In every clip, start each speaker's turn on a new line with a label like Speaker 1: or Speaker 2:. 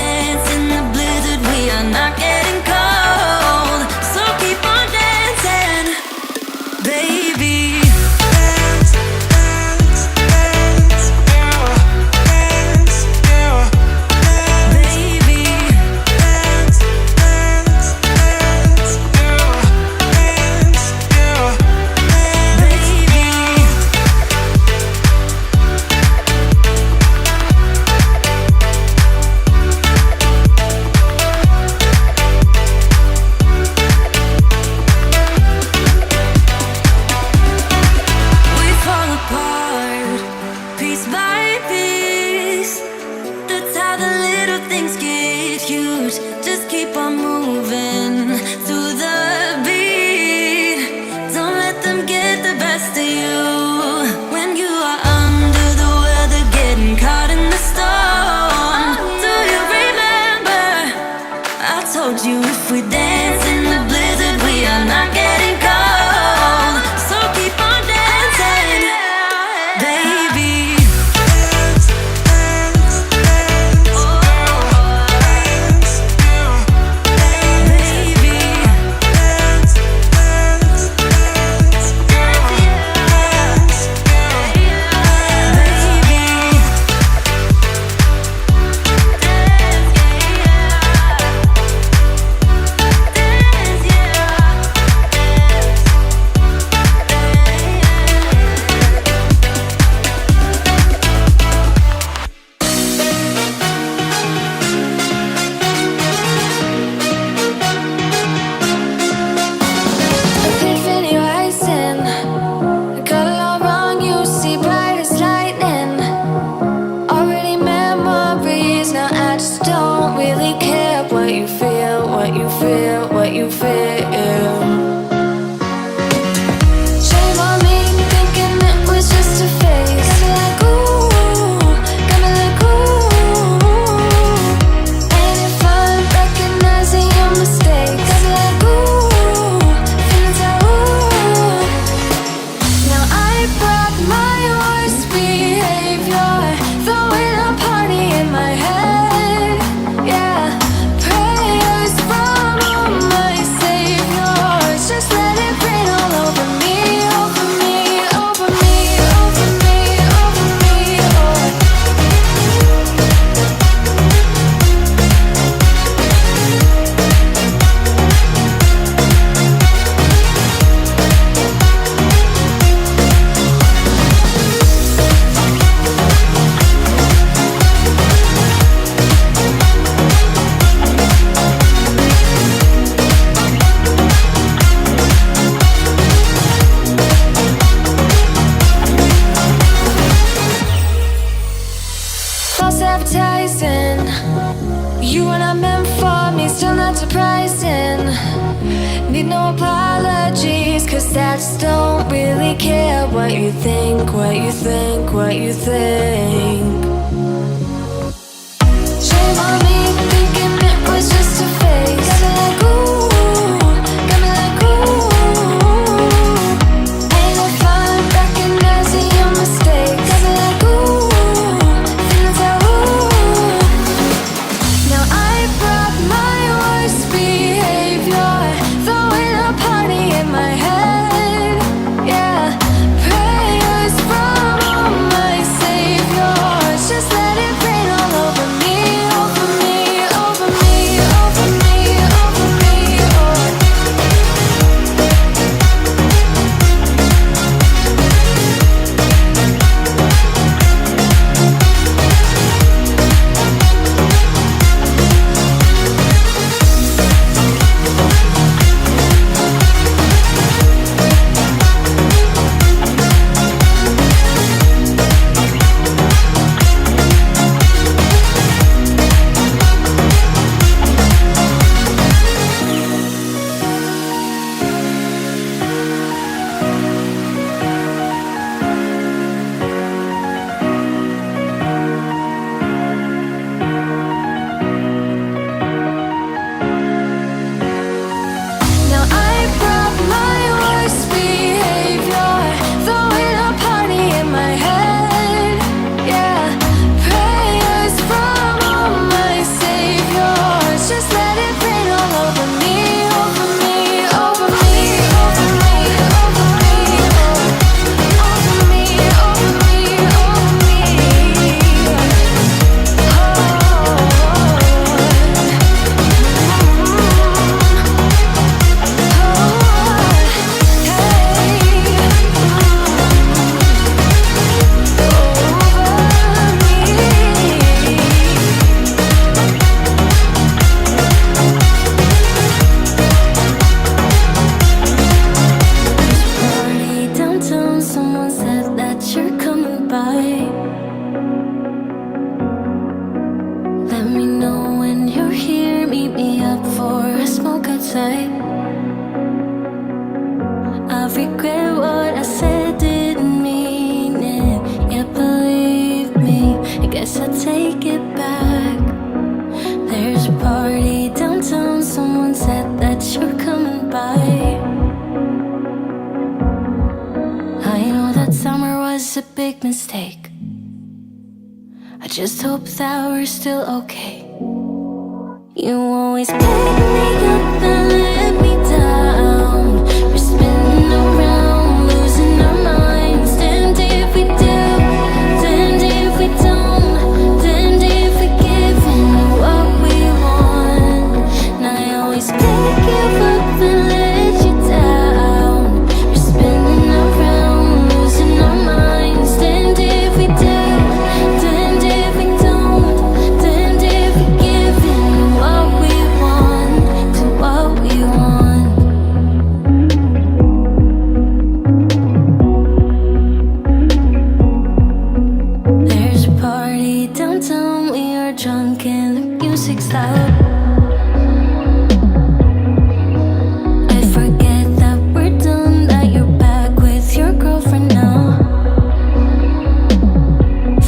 Speaker 1: dance in the blizzard, we are not getting cold. So keep on dancing, baby.
Speaker 2: Dance, dance, dance, yeah. Dance, yeah.
Speaker 1: Baby,
Speaker 2: Dance, dance, dance, yeah. Dance, yeah.
Speaker 1: baby. We fall apart, piece by piece. That's how the little things get huge. Just keep on moving through the beat. Don't let them get the best of you. When you are under the weather, getting caught in the storm. Do you remember? I told you if we dance in the blizzard, we are not getting cold. So keep on dancing, baby.
Speaker 2: Dance, dance, dance,
Speaker 1: Oh,
Speaker 2: dance, yeah.
Speaker 1: baby.
Speaker 2: Dance, dance, dance, yeah. Dance, yeah.
Speaker 1: Baby.
Speaker 3: Epiphany rising, got it all wrong. You see bright as lightning. Already memories. Now I just don't really care what you feel, what you feel, what you feel. Shame on me thinking it was just a phase. Got me like ooh, got me like ooh. And if I'm recognizing your mistakes, got me like ooh, feeling so ooh. Now I brought my worst behavior, throwing a party in my head. Yeah, prayers from my saviors. Just let it rain all over me, over me, over me, over me, over me. False advertising, you were not meant for me, still not surprising. Need no apologies, cause I just don't really care what you think, what you think, what you think. Shame on me thinking it was just a phase. Got me like ooh, got me like ooh. And if I'm recognizing your mistakes, got me like ooh, feeling so ooh. Now I brought my worst behavior, throwing a party in my head. Yeah, prayers from my saviors.
Speaker 1: inside. I regret what I said, didn't mean it. Yeah, believe me, I guess I take it back. There's a party downtown, someone said that you're coming by. I know that summer was a big mistake. I just hope that we're still okay. You always pick me up and let me down. We're spinning around, losing our minds. Damned if we do, damned if we don't, damned if we give in what we want. And I always pick you up and let you down. We're spinning around, losing our minds. Damned if we do, damned if we don't, damned if we give in what we want, to what we want. There's a party downtown, we are drunk and the music's loud. I forget that we're done, that you're back with your girlfriend now.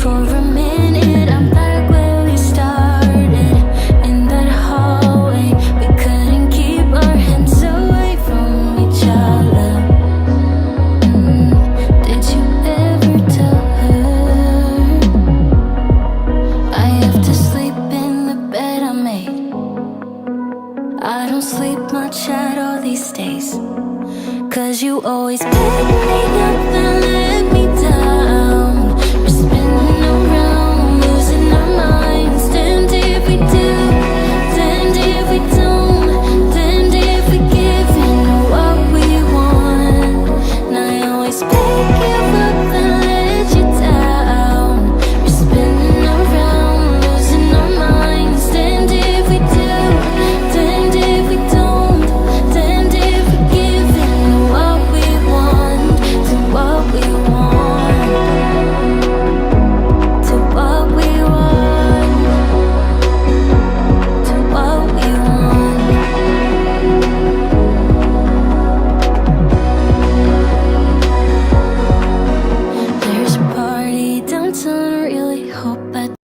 Speaker 1: For a minute, I'm back where we started. In that hallway, we couldn't keep our hands away from each other. Did you ever tell her? I have to sleep in the bed I made. I don't sleep much at all these days. 'Cause you always pick me up and